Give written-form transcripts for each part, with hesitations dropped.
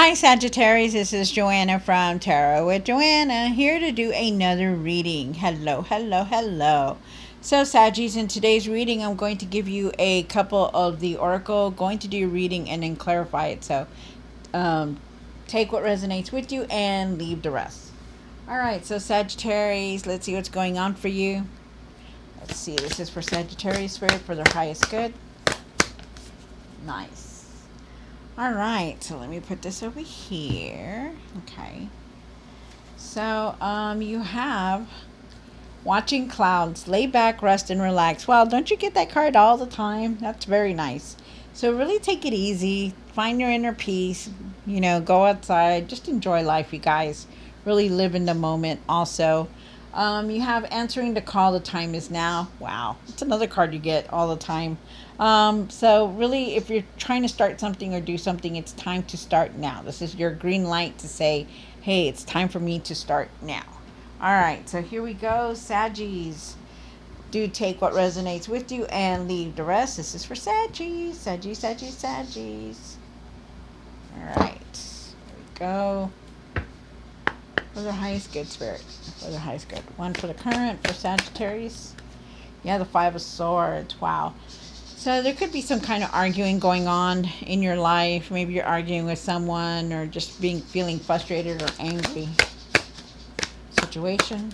Hi Sagittarius, this is Joanna from Tarot with Joanna, here to do another reading. Hello, hello, hello. So Saggies, in today's reading, I'm going to give you a couple of the oracle, going to do a reading and then clarify it. So take what resonates with you and leave the rest. Alright, so Sagittarius, let's see what's going on for you. Let's see, this is for Sagittarius Spirit for their highest good. Nice. All right, so let me put this over here. Okay. So, you have watching clouds, lay back, rest, and relax. Well, don't you get that card all the time? That's very nice. So really take it easy. Find your inner peace. Go outside. Just enjoy life, you guys. Really live in the moment also. You have answering the call, the time is now. Wow. It's another card you get all the time. So really, if you're trying to start something or do something, it's time to start now. This is your green light to say, hey, it's time for me to start now. All right, so here we go, Saggies. Do take what resonates with you and leave the rest. This is for Saggies. Saggies, Saggies, Saggies. All right, here we go. For the highest good, Spirit. For the highest good. One for the current, for Sagittarius. Yeah, the Five of Swords. Wow. So there could be some kind of arguing going on in your life. Maybe you're arguing with someone or just feeling frustrated or angry. Situation.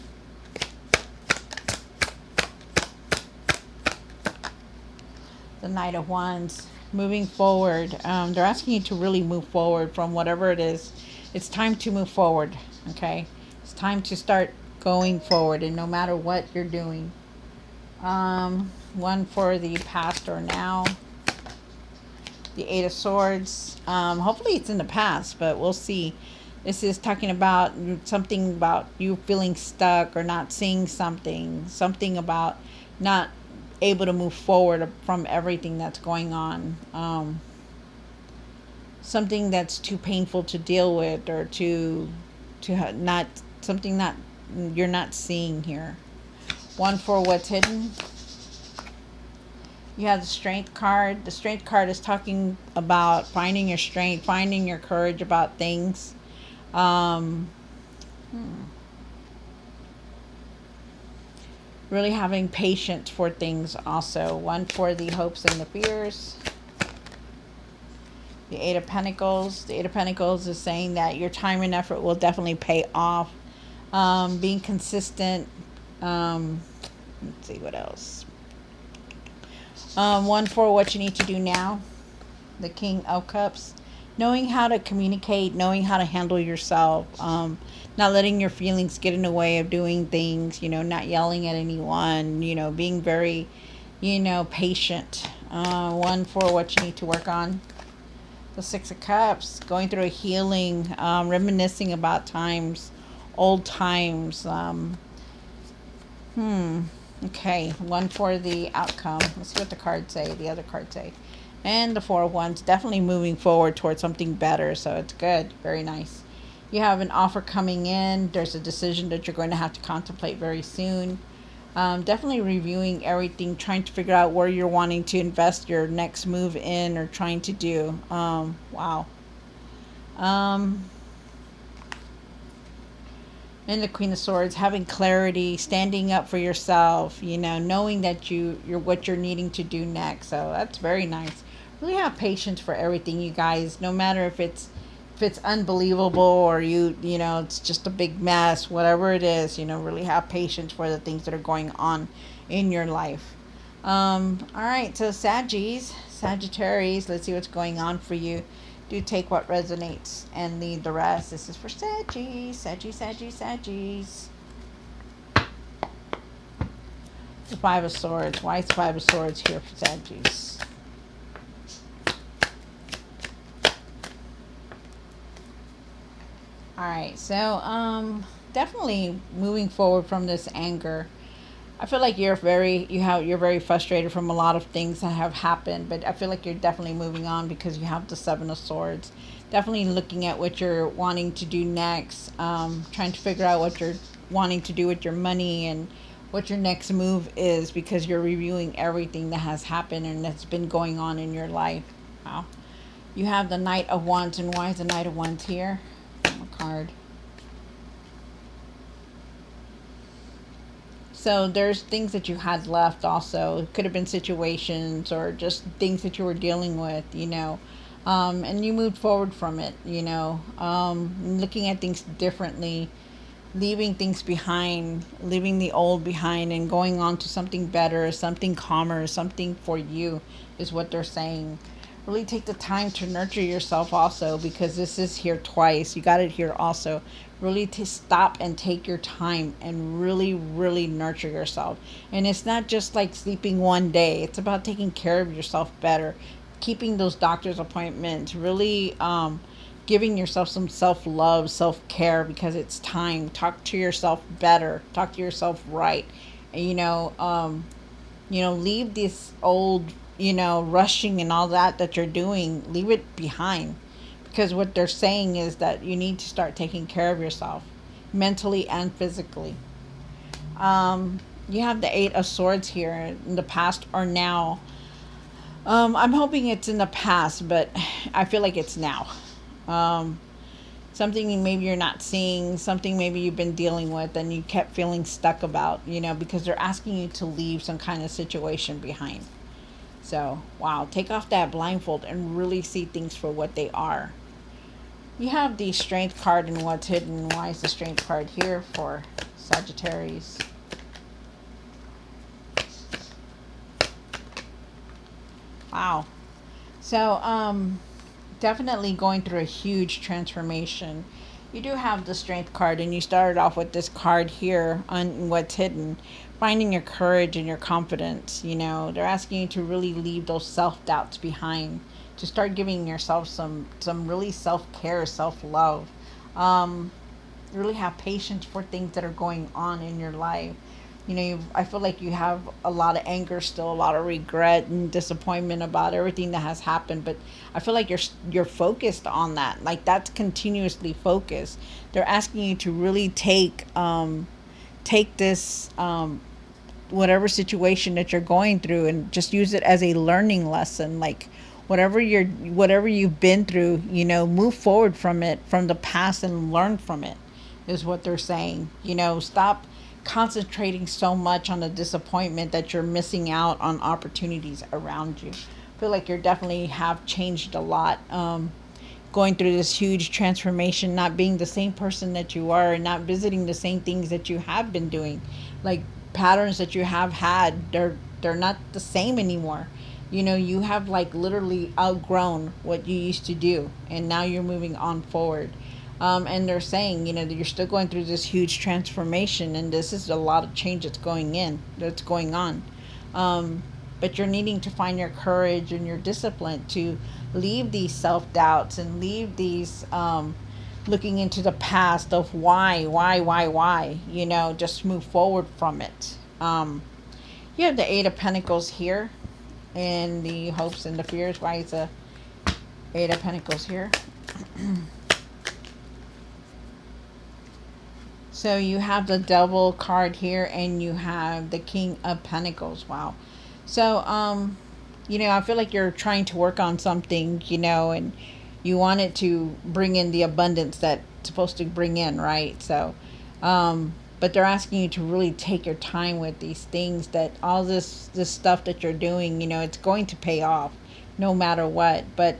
The Knight of Wands. Moving forward. They're asking you to really move forward from whatever it is. It's time to move forward. Okay? It's time to start going forward, and no matter what you're doing. One for the past or now. The Eight of Swords. Hopefully it's in the past, but we'll see. This is talking about something about you feeling stuck or not seeing something. Something about not able to move forward from everything that's going on. Something that's too painful to deal with, or to not something that you're not seeing here. One for what's hidden. You have the Strength card. The Strength card is talking about finding your strength, finding your courage about things. Really having patience for things also. One for the hopes and the fears. The Eight of Pentacles. The Eight of Pentacles is saying that your time and effort will definitely pay off. Being consistent. Let's see what else. One for what you need to do now. The King of Cups. Knowing how to communicate, knowing how to handle yourself. Not letting your feelings get in the way of doing things. Not yelling at anyone. Being very, patient. One for what you need to work on. The Six of Cups. Going through a healing. Reminiscing about times. Old times. Okay, one for the outcome. Let's see what the cards say, the other cards say. And the Four of Wands, definitely moving forward towards something better, so it's good. Very nice. You have an offer coming in. There's a decision that you're going to have to contemplate very soon. Definitely reviewing everything, trying to figure out where you're wanting to invest your next move in or trying to do. Wow. And the Queen of Swords, having clarity, standing up for yourself, knowing that you're what you're needing to do next. So that's very nice. Really have patience for everything, you guys. No matter if it's unbelievable or it's just a big mess, whatever it is, really have patience for the things that are going on in your life. All right, so Sagittarius, let's see what's going on for you. Do take what resonates and leave the rest. This is for Saggies. The Five of Swords. Why is the Five of Swords here for Saggies? Alright, so definitely moving forward from this anger. I feel like you're very frustrated from a lot of things that have happened, but I feel like you're definitely moving on because you have the Seven of Swords. Definitely looking at what you're wanting to do next, trying to figure out what you're wanting to do with your money and what your next move is, because you're reviewing everything that has happened and that's been going on in your life. Wow. You have the Knight of Wands, and why is the Knight of Wands here? A card. So there's things that you had left also. It could have been situations or just things that you were dealing with, you know. And you moved forward from it, you know. Looking at things differently, leaving things behind, leaving the old behind and going on to something better, something calmer, something for you is what they're saying. Really take the time to nurture yourself also, because this is here twice. You got it here also. Really to stop and take your time and really, really nurture yourself. And it's not just like sleeping one day. It's about taking care of yourself better, keeping those doctor's appointments, really giving yourself some self-love, self-care, because it's time. Talk to yourself better, talk to yourself right. And leave this old, rushing and all that you're doing, leave it behind, because what they're saying is that you need to start taking care of yourself mentally and physically. You have the Eight of Swords here, in the past or now. I'm hoping it's in the past, but I feel like it's now. um, Something maybe you're not seeing, something maybe you've been dealing with and you kept feeling stuck about, because they're asking you to leave some kind of situation behind. So, wow, take off that blindfold and really see things for what they are. You have the Strength card and what's hidden. Why is the Strength card here for Sagittarius? Wow. So, definitely going through a huge transformation. You do have the Strength card, and you started off with this card here on what's hidden, finding your courage and your confidence. They're asking you to really leave those self-doubts behind, to start giving yourself some really self-care, self-love. um really have patience for things that are going on in your life. I feel like you have a lot of anger still, a lot of regret and disappointment about everything that has happened, but I feel like you're focused on that. Like, that's continuously focused. They're asking you to really take this, whatever situation that you're going through, and just use it as a learning lesson. Like, whatever you've been through, move forward from it, from the past, and learn from it, is what they're saying. Stop concentrating so much on the disappointment that you're missing out on opportunities around you. I feel like you're definitely have changed a lot, going through this huge transformation, not being the same person that you are, and not visiting the same things that you have been doing. Like, patterns that you have had, they're not the same anymore. You have, like, literally outgrown what you used to do, and now you're moving on forward. And they're saying, that you're still going through this huge transformation, and this is a lot of change that's going on. But you're needing to find your courage and your discipline to leave these self-doubts and leave these, looking into the past of why, just move forward from it. You have the Eight of Pentacles here, and the hopes and the fears. Why is the Eight of Pentacles here? So you have the Devil card here, and you have the King of Pentacles. Wow. So, I feel like you're trying to work on something, and you want it to bring in the abundance that it's supposed to bring in, right? So, but they're asking you to really take your time with these things, that all this stuff that you're doing, it's going to pay off no matter what. But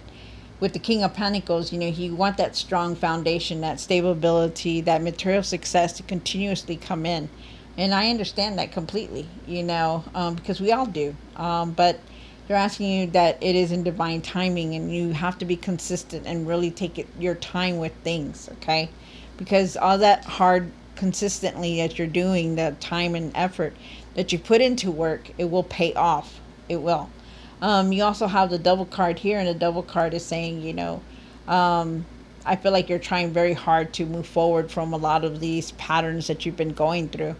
with the King of Pentacles, you want that strong foundation, that stability, that material success to continuously come in. And I understand that completely, because we all do. But they're asking you that it is in divine timing, and you have to be consistent and really take your time with things, okay? Because all that hard consistently that you're doing, that time and effort that you put into work, it will pay off. It will. You also have the Devil card here, and the Devil card is saying, I feel like you're trying very hard to move forward from a lot of these patterns that you've been going through.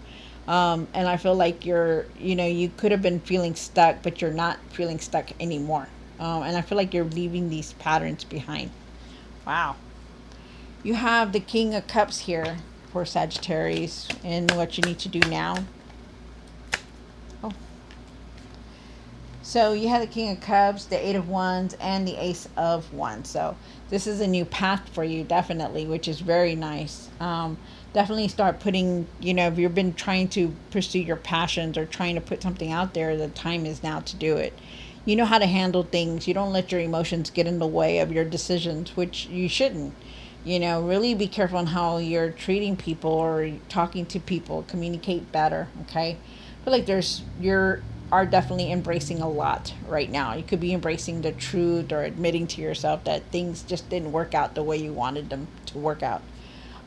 And I feel like you could have been feeling stuck, but you're not feeling stuck anymore. And I feel like you're leaving these patterns behind. Wow. You have the King of Cups here for Sagittarius, and what you need to do now. Oh. So you have the King of Cups, the Eight of Wands, and the Ace of Wands. So this is a new path for you, definitely, which is very nice. Definitely start putting, if you've been trying to pursue your passions or trying to put something out there, the time is now to do it. You know how to handle things. You don't let your emotions get in the way of your decisions, which you shouldn't. Really be careful on how you're treating people or talking to people. Communicate better, okay? I feel like you're are definitely embracing a lot right now. You could be embracing the truth or admitting to yourself that things just didn't work out the way you wanted them to work out.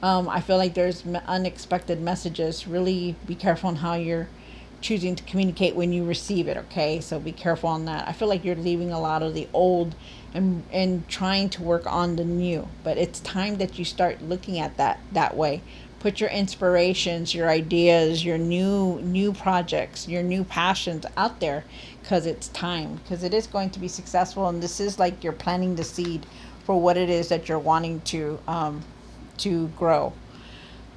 I feel like there's unexpected messages. Really be careful on how you're choosing to communicate when you receive it, okay? So be careful on that. I feel like you're leaving a lot of the old and trying to work on the new, but it's time that you start looking at that way. Put your inspirations, your ideas, your new projects, your new passions out there, because it's time, because it is going to be successful, and this is like you're planting the seed for what it is that you're wanting to grow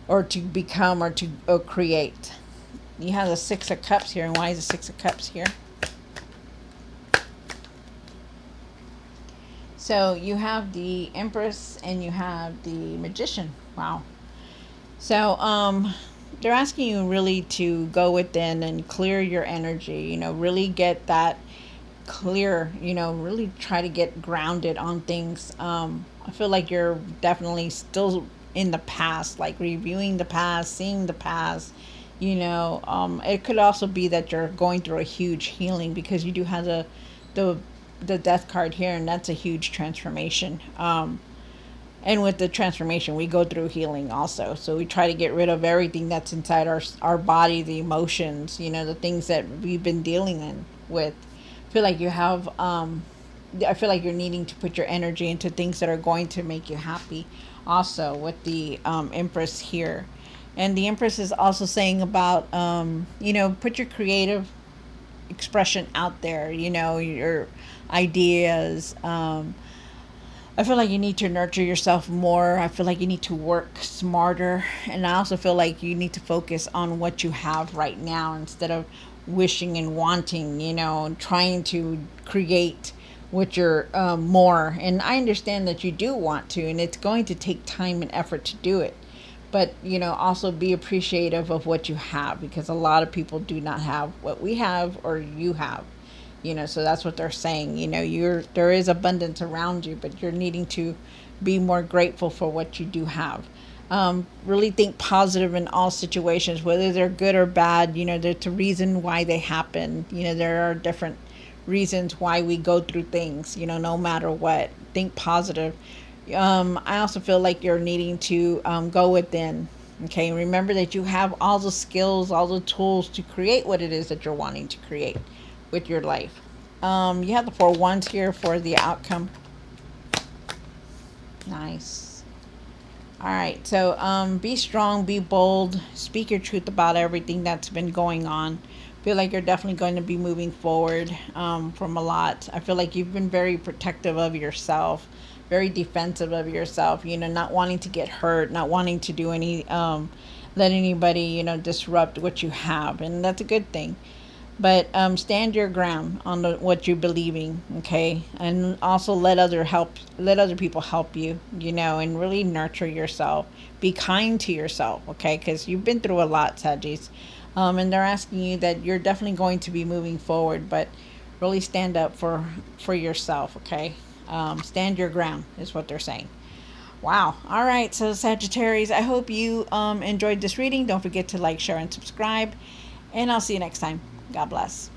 or to become or to create. You have the Six of Cups here. And why is the Six of Cups here? So you have the Empress and you have the Magician. Wow. So they're asking you really to go within and clear your energy, really get that clear, really try to get grounded on things. I feel like you're definitely still in the past, like reviewing the past, seeing the past. It could also be that you're going through a huge healing, because you do have the the Death card here, and that's a huge transformation. And with the transformation, we go through healing also. So we try to get rid of everything that's inside our body, the emotions, the things that we've been with. I feel like you have, I feel like you're needing to put your energy into things that are going to make you happy. Also, with the Empress here. And the Empress is also saying about, put your creative expression out there, your ideas. I feel like you need to nurture yourself more. I feel like you need to work smarter. And I also feel like you need to focus on what you have right now instead of wishing and wanting, and trying to create what you're more. And I understand that you do want to, and it's going to take time and effort to do it. But, also be appreciative of what you have, because a lot of people do not have what we have or you have. So that's what they're saying. There is abundance around you, but you're needing to be more grateful for what you do have. Really think positive in all situations, whether they're good or bad. There's a reason why they happen. There are different reasons why we go through things, no matter what. Think positive. I also feel like you're needing to go within. Okay, remember that you have all the skills, all the tools to create what it is that you're wanting to create with your life. You have the Four Wands here for the outcome. Nice. All right, so be strong, be bold, speak your truth about everything that's been going on. Feel like you're definitely going to be moving forward from a lot. I feel like you've been very protective of yourself, very defensive of yourself, not wanting to get hurt, not wanting to do let anybody, disrupt what you have. And that's a good thing. But stand your ground on what you're believing, okay? And also let other people help you, and really nurture yourself. Be kind to yourself, okay? Because you've been through a lot, Saggies. And they're asking you that you're definitely going to be moving forward, but really stand up for yourself, okay? Stand your ground is what they're saying. Wow. All right. So Sagittarius, I hope you enjoyed this reading. Don't forget to like, share, and subscribe. And I'll see you next time. God bless.